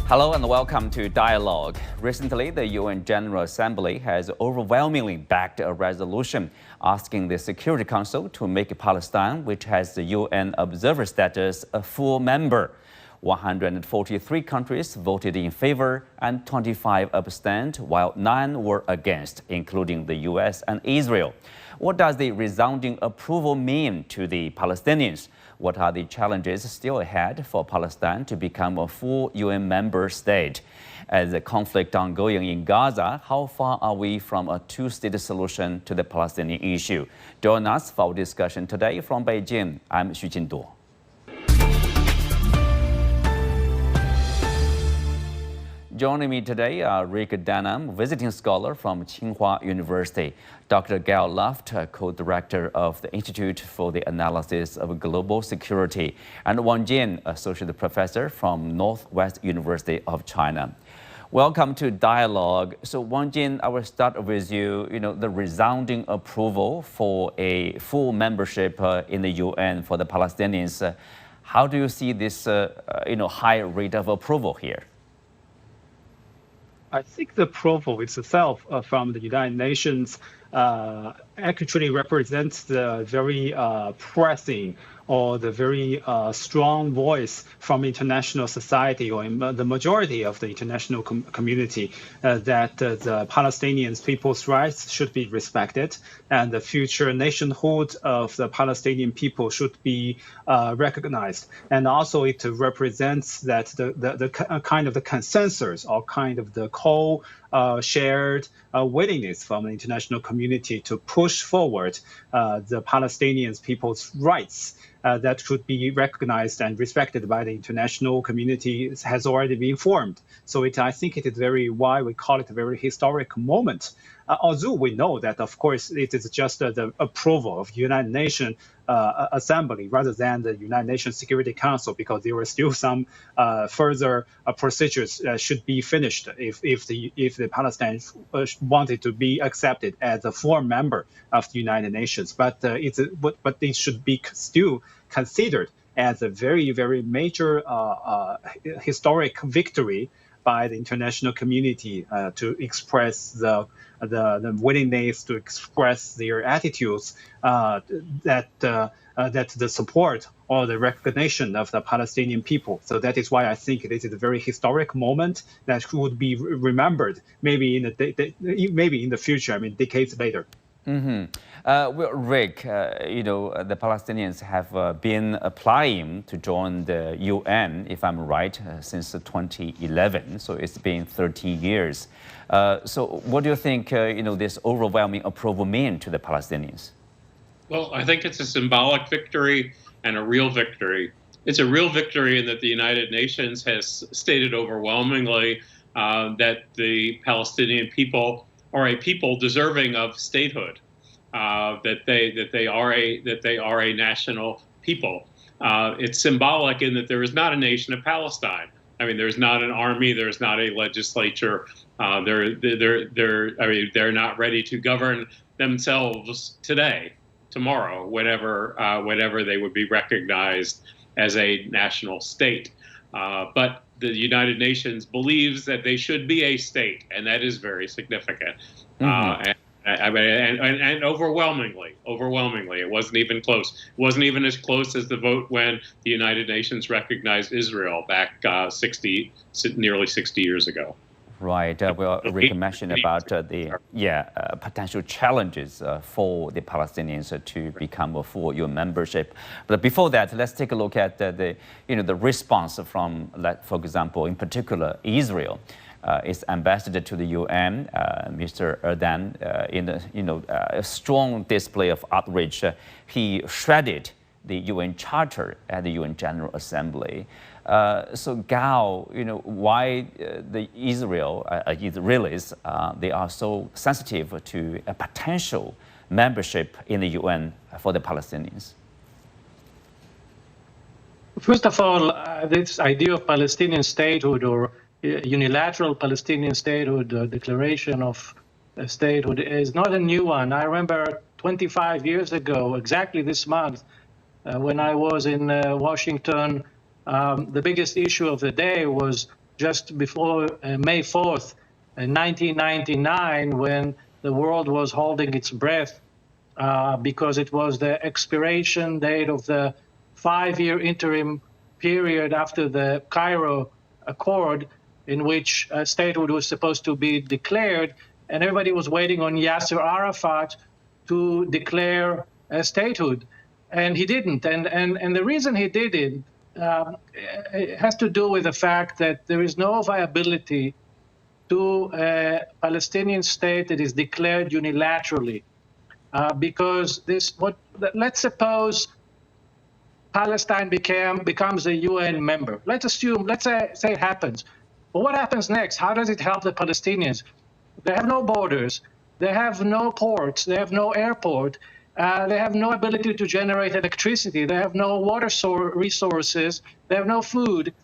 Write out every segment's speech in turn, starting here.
Hello and welcome to Dialogue. Recently, the UN General Assembly has overwhelmingly backed a resolution asking the Security Council to make Palestine, which has the UN observer status, a full member. 143 countries voted in favor and 25 abstained, while 9 were against, including the US and Israel. What does the resounding approval mean to the Palestinians? What are the challenges still ahead for Palestine to become a full UN member state? As the conflict ongoing in Gaza, how far are we from a two-state solution to the Palestinian issue? Join us for our discussion today from Beijing. I'm Xu Jinduo. Joining me today are Rick Danam, visiting scholar from Tsinghua University, Dr. Gail Luft, co-director of the Institute for the Analysis of Global Security, and Wang Jin, associate professor from Northwest University of China. Welcome to Dialogue. So Wang Jin, I will start with you. The resounding approval for a full membership in the UN for the Palestinians. How do you see this, high rate of approval here? I think the approval itself from the United Nations actually represents the very pressing or the very strong voice from international society or the majority of the international community that the Palestinian people's rights should be respected and the future nationhood of the Palestinian people should be recognized. And also it represents that the kind of the consensus or kind of the shared willingness from the international community to push forward the Palestinian people's rights that should be recognized and respected by the international community has already been formed. So I think it is why we call it a very historic moment. Although we know that, of course, it is just the approval of United Nations Assembly rather than the United Nations Security Council, because there were still some further procedures should be finished if the Palestinians wanted to be accepted as a full member of the United Nations. But it should be still considered as a very, very major historic victory by the international community to express the willingness to express their attitudes that the support or the recognition of the Palestinian people. So that is why I think it is a very historic moment that would be remembered maybe in the future, decades later. Mm-hmm. Well, Rick, the Palestinians have been applying to join the UN, if I'm right, since 2011. So it's been 13 years. So what do you think, this overwhelming approval mean to the Palestinians? Well, I think it's a symbolic victory and a real victory. It's a real victory in that the United Nations has stated overwhelmingly that the Palestinian people are a people deserving of statehood, that they are a national people. It's symbolic in that there is not a nation of Palestine. There's not an army. There's not a legislature. They're not ready to govern themselves today, tomorrow, whenever they would be recognized as a national state. But the United Nations believes that they should be a state, and that is very significant. Mm-hmm. And overwhelmingly, it wasn't even close. It wasn't even as close as the vote when the United Nations recognized Israel back nearly 60 years ago. Right. Rick mentioned about the potential challenges for the Palestinians to become a full UN membership. But before that, let's take a look at the response from, for example, in particular, Israel. Its ambassador to the UN, Mr. Erdan, in a strong display of outrage, he shredded the UN Charter at the UN General Assembly. So Gao, why the Israelis, they are so sensitive to a potential membership in the UN for the Palestinians? First of all, this idea of Palestinian statehood or unilateral Palestinian statehood, declaration of statehood, is not a new one. I remember 25 years ago, exactly this month, when I was in Washington, the biggest issue of the day was just before May 4th, 1999, when the world was holding its breath because it was the expiration date of the 5-year interim period after the Cairo Accord, in which statehood was supposed to be declared, and everybody was waiting on Yasser Arafat to declare statehood, and he didn't. And the reason he didn't it has to do with the fact that there is no viability to a Palestinian state that is declared unilaterally, because let's suppose Palestine becomes a UN member. Let's say it happens. But what happens next? How does it help the Palestinians? They have no borders. They have no ports. They have no airport. They have no ability to generate electricity. They have no water resources. They have no food.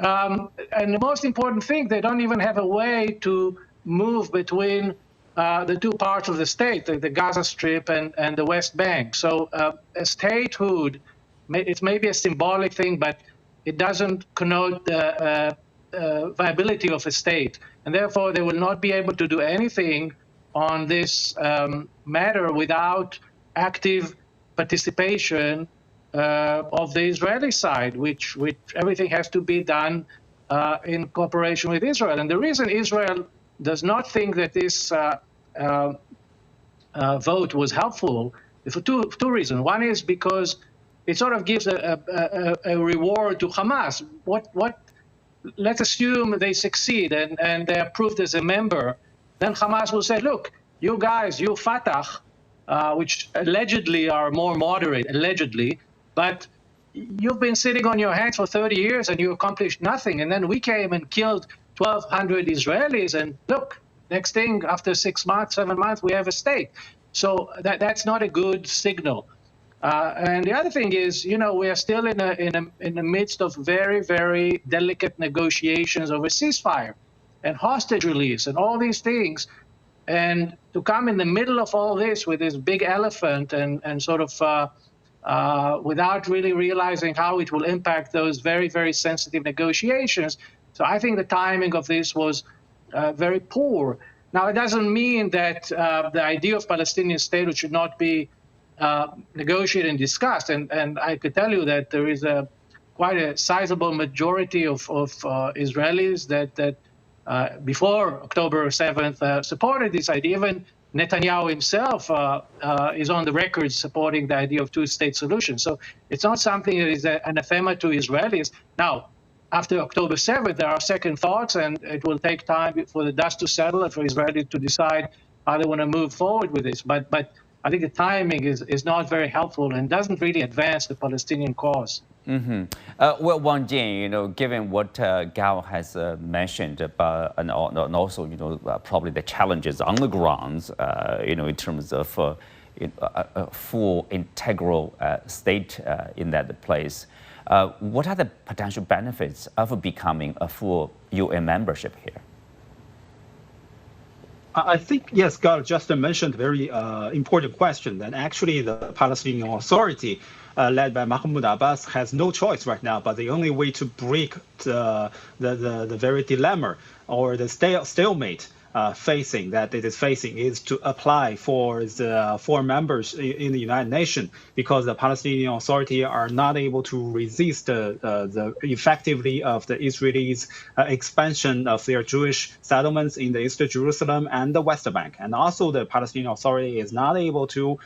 And the most important thing, they don't even have a way to move between the two parts of the state, the Gaza Strip and the West Bank. So a statehood, it's maybe a symbolic thing, but it doesn't connote the viability of a state. And therefore, they will not be able to do anything on this matter without active participation of the Israeli side, which everything has to be done in cooperation with Israel. And the reason Israel does not think that this vote was helpful is for two reasons. One is because it sort of gives a reward to Hamas. Let's assume they succeed and they are approved as a member. Then Hamas will say, look, you guys, you Fatah, which allegedly are more moderate, but you've been sitting on your hands for 30 years and you accomplished nothing. And then we came and killed 1,200 Israelis. And look, next thing, after 6 months, 7 months, we have a state. So that's not a good signal. And the other thing is, we are still in the midst of very, very delicate negotiations over ceasefire and hostage release and all these things. And to come in the middle of all this with this big elephant and sort of without really realizing how it will impact those very, very sensitive negotiations. So I think the timing of this was very poor. Now, it doesn't mean that the idea of Palestinian statehood should not be negotiated and discussed. And I could tell you that there is quite a sizable majority of Israelis that before October 7th supported this idea. Even Netanyahu himself is on the record supporting the idea of two-state solution. So it's not something that is anathema to Israelis. Now, after October 7th, there are second thoughts, and it will take time for the dust to settle and for Israelis to decide how they want to move forward with this. But I think the timing is not very helpful and doesn't really advance the Palestinian cause. Mm-hmm. Well, Wang Jin, given what Gao has mentioned about, and also, probably the challenges on the ground, in terms of a full integral state in that place, what are the potential benefits of becoming a full UN membership here? I think, yes, Gal just mentioned a very important question. And actually, the Palestinian Authority, led by Mahmoud Abbas, has no choice right now. But the only way to break the very dilemma or the stalemate it is facing is to apply for the 4 members in the United Nations, because the Palestinian Authority are not able to resist the effectively of the Israelis' expansion of their Jewish settlements in the East Jerusalem and the West Bank. And also the Palestinian Authority is not able to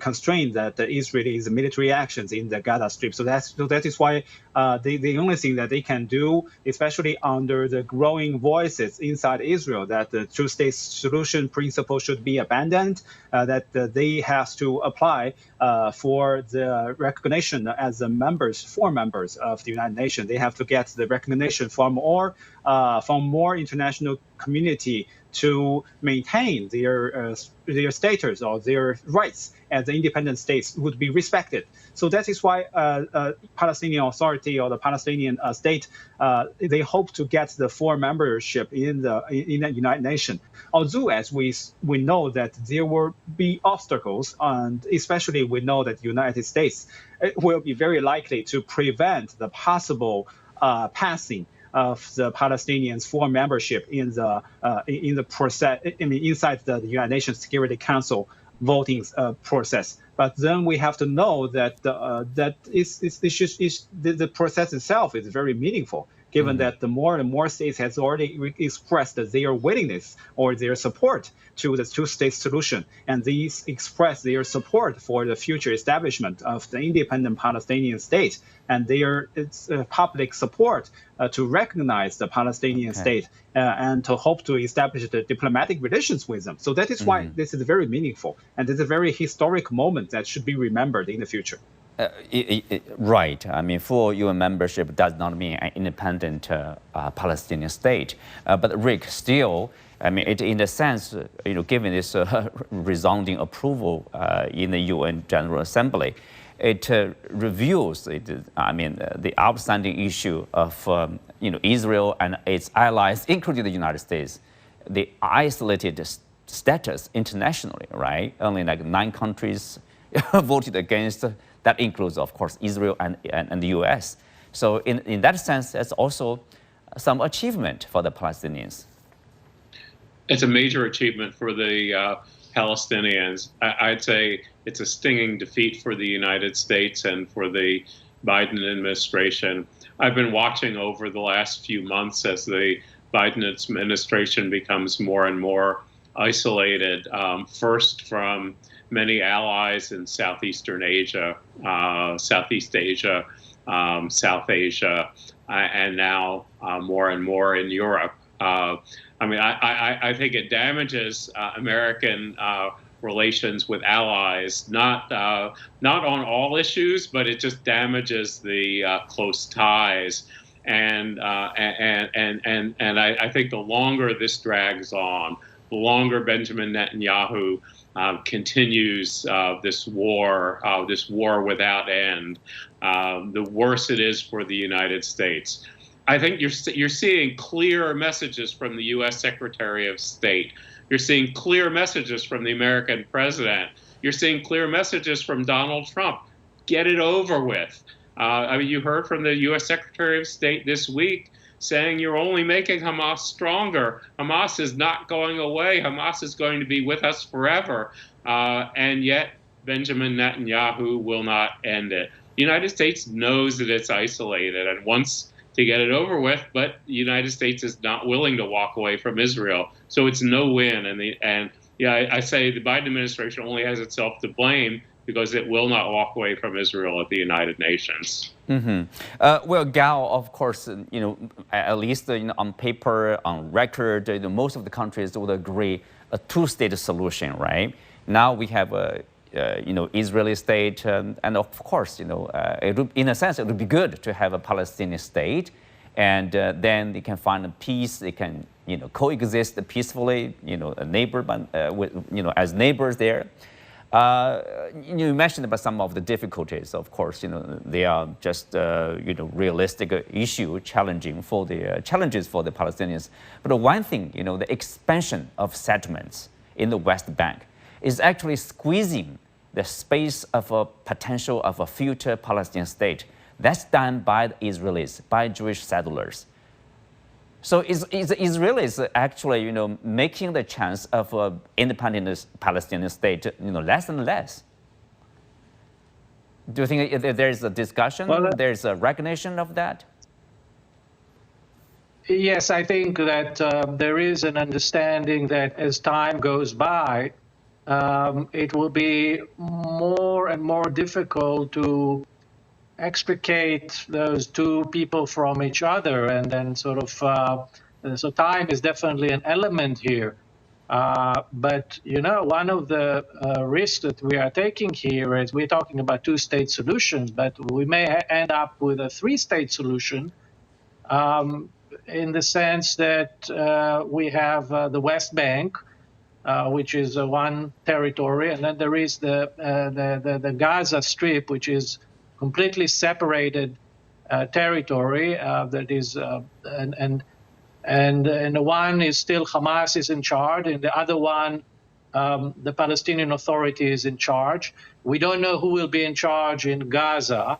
constrain the Israelis' military actions in the Gaza Strip. So that is why the only thing that they can do, especially under the growing voices inside Israel, that the two-state solution principle should be abandoned, that they have to apply for the recognition as the 4 members of the United Nations. They have to get the recognition from more international community to maintain their status or their rights as independent states would be respected. So that is why Palestinian Authority or the Palestinian state, they hope to get the 4 membership in the United Nations. Although, as we know that there will be obstacles, and especially we know that the United States will be very likely to prevent the possible passing of the Palestinians for membership in the process, inside the United Nations Security Council voting process. But then we have to know that the process itself is very meaningful, given that the more and more states has already expressed their willingness or their support to the two-state solution, and these express their support for the future establishment of the independent Palestinian state, and their public support to recognize the Palestinian state and to hope to establish the diplomatic relations with them. So that is why this is very meaningful, and it's a very historic moment that should be remembered in the future. Right. I mean, full UN membership does not mean an independent Palestinian state. But Rick, still, I mean, in a sense, given this resounding approval in the UN General Assembly, it reveals, the outstanding issue of Israel and its allies, including the United States, the isolated status internationally, right? Only like 9 countries voted against. That includes, of course, Israel and the U.S. So in that sense, that's also some achievement for the Palestinians. It's a major achievement for the Palestinians. I'd say it's a stinging defeat for the United States and for the Biden administration. I've been watching over the last few months as the Biden administration becomes more and more isolated, first from many allies in Southeastern Asia, Southeast Asia, South Asia, and now more and more in Europe. I think it damages American relations with allies, not on all issues, but it just damages the close ties. And I think the longer this drags on, the longer Benjamin Netanyahu continues this war without end, the worse it is for the United States. I think you're seeing clear messages from the U.S. Secretary of State. You're seeing clear messages from the American president. You're seeing clear messages from Donald Trump. Get it over with. You heard from the U.S. Secretary of State this week saying you're only making Hamas stronger. Hamas is not going away. Hamas is going to be with us forever. And yet Benjamin Netanyahu will not end it. The United States knows that it's isolated and wants to get it over with, but the United States is not willing to walk away from Israel. So it's no win. I say the Biden administration only has itself to blame because it will not walk away from Israel at the United Nations. Well, Gao, of course, at least on paper, on record, most of the countries would agree a two-state solution, right? Now we have a Israeli state, and of course, in a sense, it would be good to have a Palestinian state, and then they can find a peace. They can, coexist peacefully, a neighbor, as neighbors there. You mentioned about some of the difficulties. Of course, they are just realistic issue, challenges for the Palestinians. But one thing, the expansion of settlements in the West Bank is actually squeezing the space of a potential of a future Palestinian state. That's done by the Israelis, by Jewish settlers. So is Israelis actually, making the chance of an independent Palestinian state, less and less? Do you think there's a discussion, there's a recognition of that? Yes, I think that there is an understanding that as time goes by, it will be more and more difficult to extricate those two people from each other, and then so time is definitely an element here. But one of the risks that we are taking here is we're talking about two-state solutions, but we may end up with a three-state solution, in the sense that we have the West Bank, which is one territory, and then there is the Gaza Strip, which is completely separated territory that is, and the one is still Hamas is in charge, and the other one, the Palestinian Authority is in charge. We don't know who will be in charge in Gaza,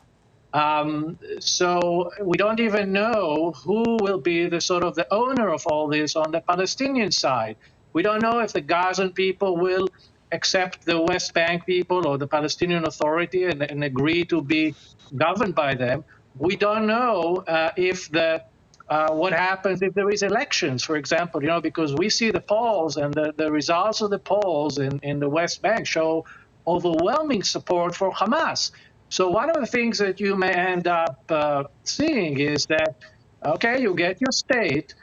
So we don't even know who will be the sort of the owner of all this on the Palestinian side. We don't know if the Gazan people will accept the West Bank people or the Palestinian Authority and agree to be governed by them. We don't know if what happens if there is elections, for example, because we see the polls and the results of the polls in the West Bank show overwhelming support for Hamas. So one of the things that you may end up seeing is that, okay, you get your state,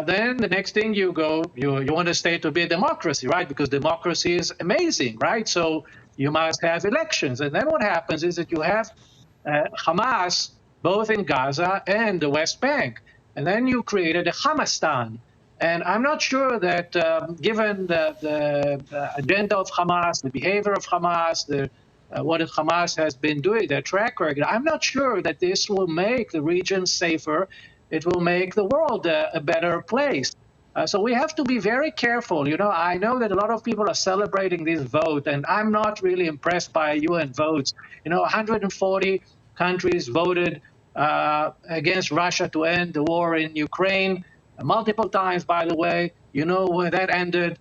then the next thing you want a state to be a democracy, right? Because democracy is amazing, right? So you must have elections. And then what happens is that you have Hamas both in Gaza and the West Bank. And then you created a Hamastan. And I'm not sure that given the agenda of Hamas, the behavior of Hamas, what Hamas has been doing, their track record, I'm not sure that this will make the region safer. It will make the world a better place. So we have to be very careful. I know that a lot of people are celebrating this vote, and I'm not really impressed by UN votes. 140 countries voted against Russia to end the war in Ukraine, multiple times, by the way. Where that ended.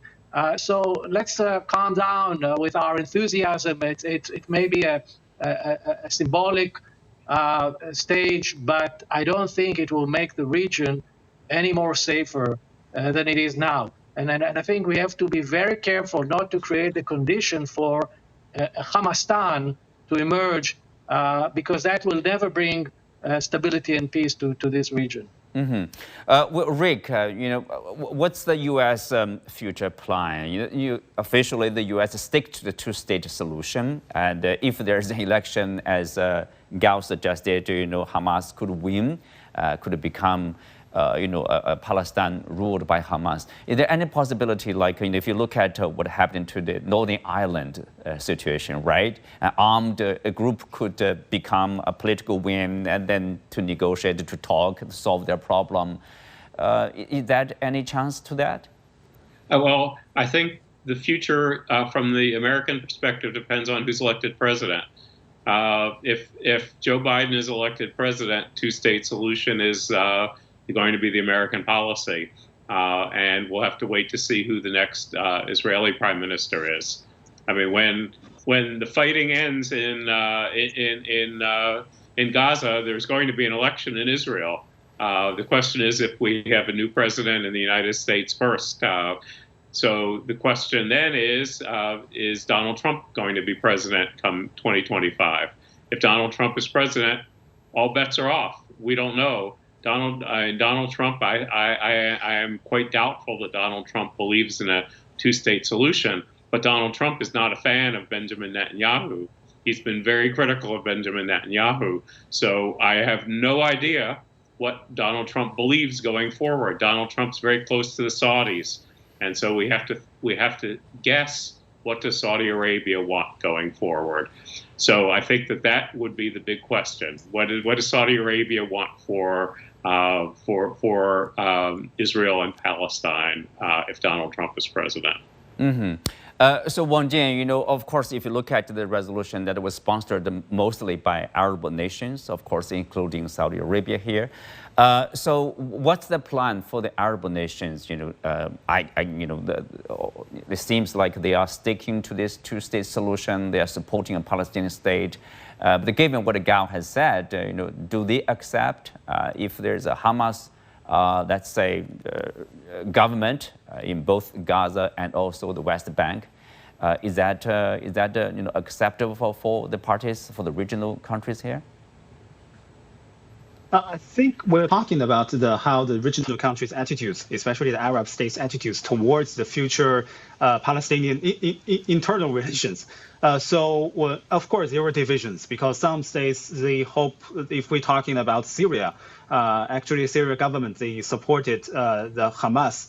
So let's calm down with our enthusiasm. It may be a symbolic stage, but I don't think it will make the region any more safer than it is now. And I think we have to be very careful not to create the condition for a Hamastan to emerge, because that will never bring stability and peace to this region. Mm-hmm. Well, Rick, what's the U.S. Future plan? Officially, the U.S. stick to the two-state solution, and if there's an election, as Gal suggested, Hamas could win, could become, a Palestine ruled by Hamas. Is there any possibility, like if you look at what happened to the Northern Ireland situation, right? An armed group could become a political win and then to negotiate, to talk, solve their problem. Is that any chance to that? Well, I think the future from the American perspective depends on who's elected president. If Joe Biden is elected president, two-state solution is going to be the American policy, and we'll have to wait to see who the next Israeli prime minister is. I mean, when the fighting ends in Gaza, there's going to be an election in Israel. The question is if we have a new president in the United States first. So the question then is Donald Trump going to be president come 2025? If Donald Trump is president, all bets are off. We don't know. Donald Trump, I am quite doubtful that Donald Trump believes in a two-state solution, but Donald Trump is not a fan of Benjamin Netanyahu. He's been very critical of Benjamin Netanyahu. So I have no idea what Donald Trump believes going forward. Donald Trump's very close to the Saudis. And so we have to guess what does Saudi Arabia want going forward. So I think that would be the big question. What does Saudi Arabia want for Israel and Palestine if Donald Trump is president? Mm-hmm. So Wang Jian, of course, if you look at the resolution that was sponsored mostly by Arab nations, of course, including Saudi Arabia here. So what's the plan for the Arab nations? It seems like they are sticking to this two-state solution. They are supporting a Palestinian state. But given what Gal has said, do they accept if there's a Hamas, let's say, government in both Gaza and also the West Bank? Is that acceptable for the parties, for the regional countries here? I think we're talking about how the regional countries' attitudes, especially the Arab states' attitudes towards the future Palestinian internal relations. So, of course, there were divisions because some states, they hope, if we're talking about Syria, actually Syria government, they supported the Hamas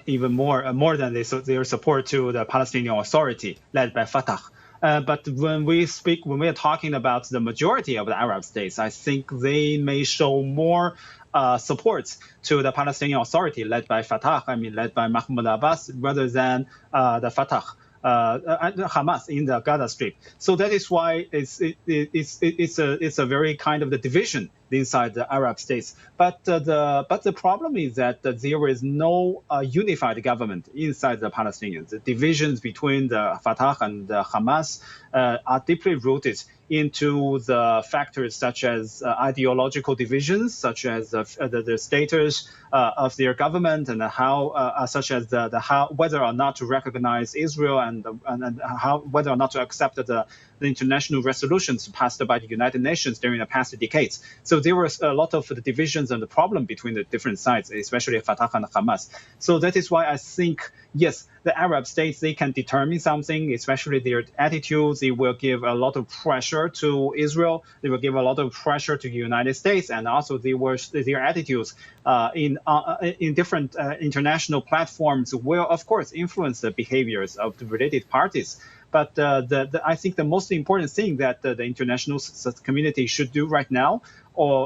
even more than their support to the Palestinian Authority led by Fatah. But when we are talking about the majority of the Arab states, I think they may show more support to the Palestinian Authority led by Fatah, led by Mahmoud Abbas, rather than the Fatah. Hamas in the Gaza Strip. So that is why it's a very kind of the division inside the Arab states. But the problem is that there is no unified government inside the Palestinians. The divisions between the Fatah and the Hamas are deeply rooted into the factors such as ideological divisions, such as the status of their government, and how such as the how whether or not to recognize Israel and how whether or not to accept the international resolutions passed by the United Nations during the past decades. So there was a lot of the divisions and the problem between the different sides, especially Fatah and Hamas. So that is why I think, yes, the Arab states, they can determine something, especially their attitudes. They will give a lot of pressure to Israel. They will give a lot of pressure to the United States, and also their attitudes in different international platforms will, of course, influence the behaviors of the related parties. But I think the most important thing that the international community should do right now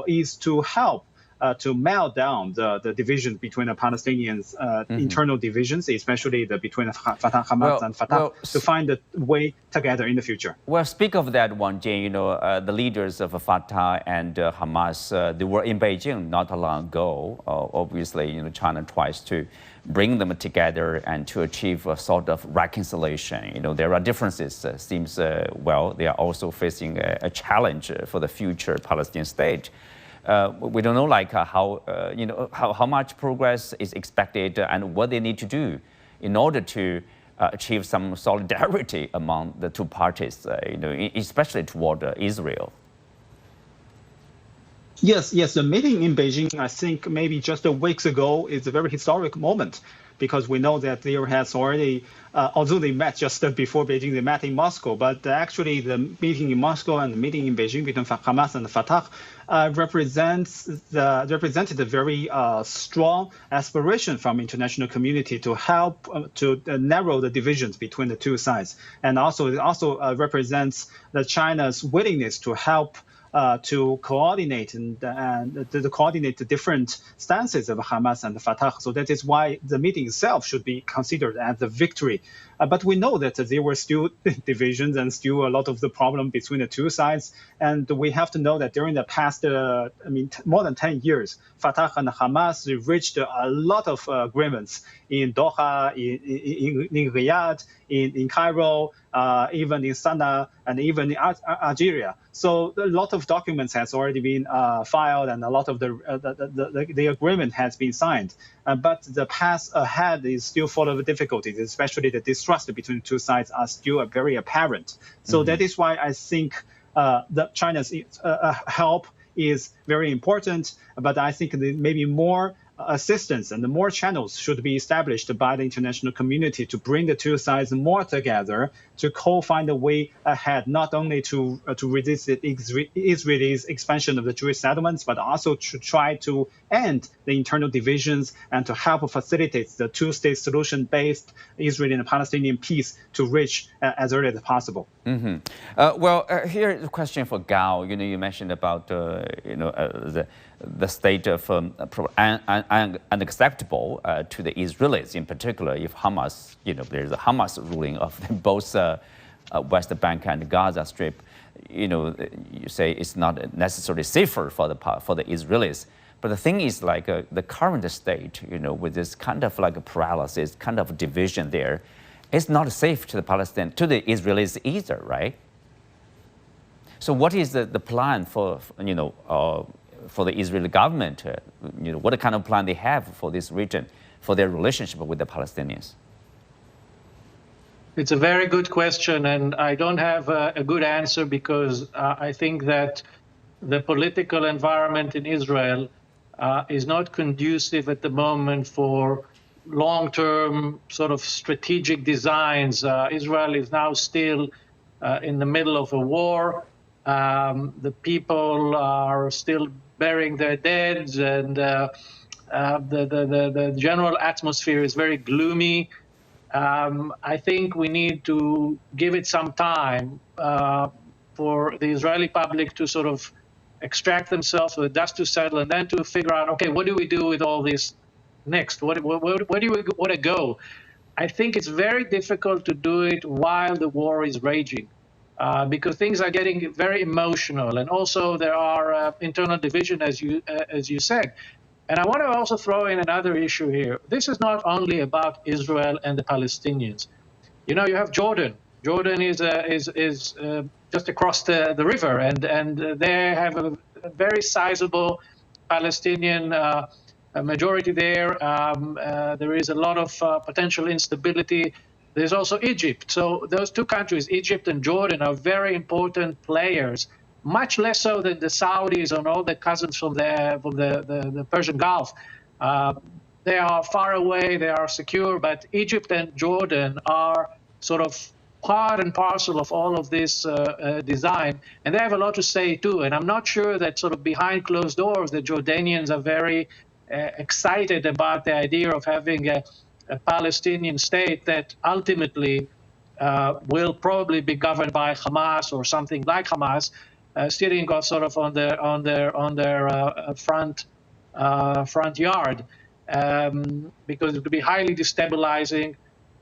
is to help to melt down the division between the Palestinians, internal divisions, especially between Fatah, Hamas, and Fatah, to find a way together in the future. Well, speak of that one, Jane. The leaders of Fatah and Hamas, they were in Beijing not long ago. Obviously, China tries to bring them together and to achieve a sort of reconciliation. There are differences. Seems they are also facing a challenge for the future Palestinian state. We don't know how much progress is expected and what they need to do in order to achieve some solidarity among the two parties, especially toward Israel. Yes. The meeting in Beijing, I think maybe just weeks ago, is a very historic moment, because we know that there has already, although they met just before Beijing, they met in Moscow, but actually the meeting in Moscow and the meeting in Beijing between Hamas and Fatah represented a very strong aspiration from international community to help to narrow the divisions between the two sides, and it also represents China's willingness to help to coordinate and to coordinate the different stances of Hamas and Fatah. So that is why the meeting itself should be considered as a victory. But we know that there were still divisions and still a lot of the problem between the two sides. And we have to know that during the past, more than 10 years, Fatah and Hamas reached a lot of agreements in Doha, in Riyadh, in Cairo, even in Sana'a, and even in Algeria. So a lot of documents has already been filed, and a lot of the agreement has been signed. But the path ahead is still full of difficulties, especially the distrust between the two sides are still very apparent. So that is why I think that China's help is very important. But I think maybe more assistance and more channels should be established by the international community to bring the two sides more together, to find a way ahead, not only to resist the Israelis' expansion of the Jewish settlements, but also to try to end the internal divisions and to help facilitate the two-state solution-based Israeli and Palestinian peace to reach as early as possible. Here's a question for Gao. You mentioned about the state of unacceptable to the Israelis, in particular, if Hamas, there's a Hamas ruling of both West Bank and Gaza Strip. You say it's not necessarily safer for the Israelis. But the thing is, the current state, with this kind of paralysis, kind of division there, it's not safe to the Israelis either, right? So what is the plan for the Israeli government? What kind of plan they have for this region, for their relationship with the Palestinians? It's a very good question, and I don't have a good answer, because I think that the political environment in Israel is not conducive at the moment for long-term sort of strategic designs. Israel is now still in the middle of a war. The people are still burying their dead, and the general atmosphere is very gloomy. I think we need to give it some time for the Israeli public to sort of extract themselves, for the dust to settle, and then to figure out, okay, what do we do with all this next? Where do we want to go? I think it's very difficult to do it while the war is raging, because things are getting very emotional, and also there are internal division, as you said. And I want to also throw in another issue here. This is not only about Israel and the Palestinians. You know, you have Jordan. Jordan is just across the river, and they have a very sizable Palestinian majority there. There is a lot of potential instability. There's also Egypt. So those two countries, Egypt and Jordan, are very important players, much less so than the Saudis and all the cousins from the Persian Gulf. They are far away, they are secure, but Egypt and Jordan are sort of part and parcel of all of this design, and they have a lot to say too. And I'm not sure that sort of behind closed doors, the Jordanians are very excited about the idea of having a Palestinian state that ultimately will probably be governed by Hamas or something like Hamas, sitting sort of on their front yard, because it could be highly destabilizing.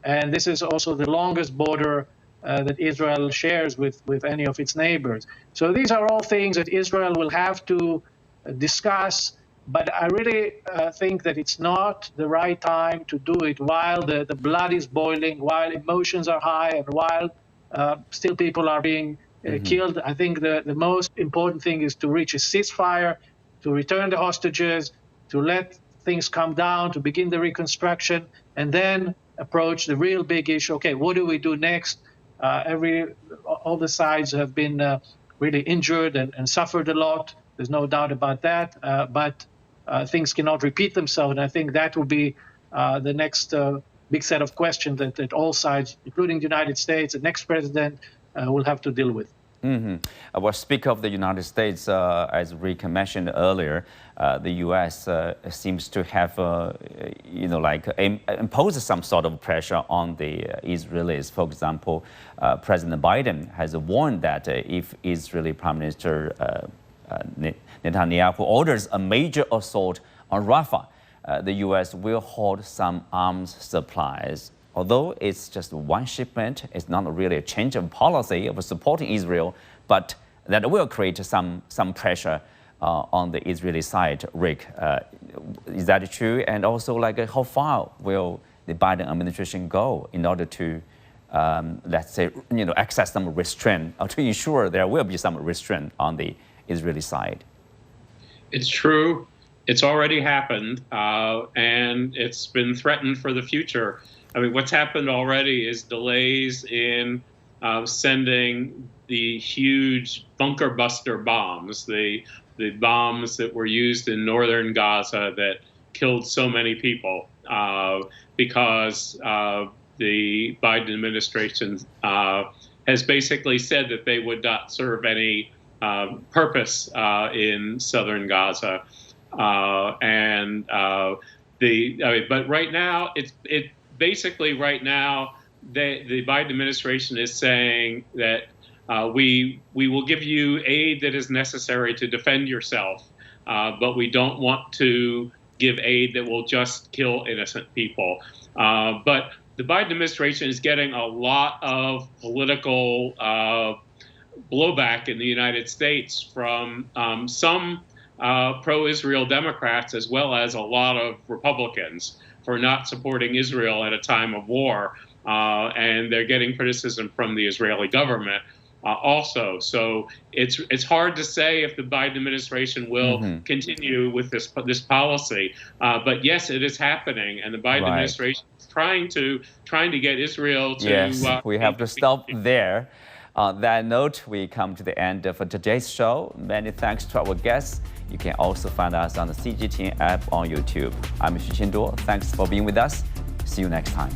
And this is also the longest border that Israel shares with any of its neighbors. So these are all things that Israel will have to discuss. But I really think that it's not the right time to do it while the blood is boiling, while emotions are high, and while still people are being killed. I think the most important thing is to reach a ceasefire, to return the hostages, to let things calm down, to begin the reconstruction, and then approach the real big issue. Okay, what do we do next? All the sides have been really injured and suffered a lot. There's no doubt about that. But things cannot repeat themselves, and I think that will be the next big set of questions that all sides, including the United States, the next president, will have to deal with. Well, Speaker of the United States, as Rick mentioned earlier, the U.S. Seems to have, imposed some sort of pressure on the Israelis. For example, President Biden has warned that if Israeli Prime Minister Netanyahu orders a major assault on Rafah, the U.S. will halt some arms supplies. Although it's just one shipment, it's not really a change of policy of supporting Israel, but that will create some pressure on the Israeli side. Rick, is that true? And also, how far will the Biden administration go in order to, let's say, access some restraint, or to ensure there will be some restraint on the Israeli side? It's true. It's already happened, and it's been threatened for the future. I mean, what's happened already is delays in sending the huge bunker buster bombs, the bombs that were used in northern Gaza that killed so many people, because the Biden administration has basically said that they would not serve any purpose in southern Gaza. But right now, basically right now, the Biden administration is saying that we will give you aid that is necessary to defend yourself, but we don't want to give aid that will just kill innocent people. But the Biden administration is getting a lot of political blowback in the United States from some pro-Israel Democrats, as well as a lot of Republicans, for not supporting Israel at a time of war. And they're getting criticism from the Israeli government also. So it's hard to say if the Biden administration will continue with this policy. But yes, it is happening, and the Biden administration is trying to get Israel to. Yes, we have to stop there. On that note, we come to the end of today's show. Many thanks to our guests. You can also find us on the CGTN app on YouTube. I'm Xu Qinduo. Thanks for being with us. See you next time.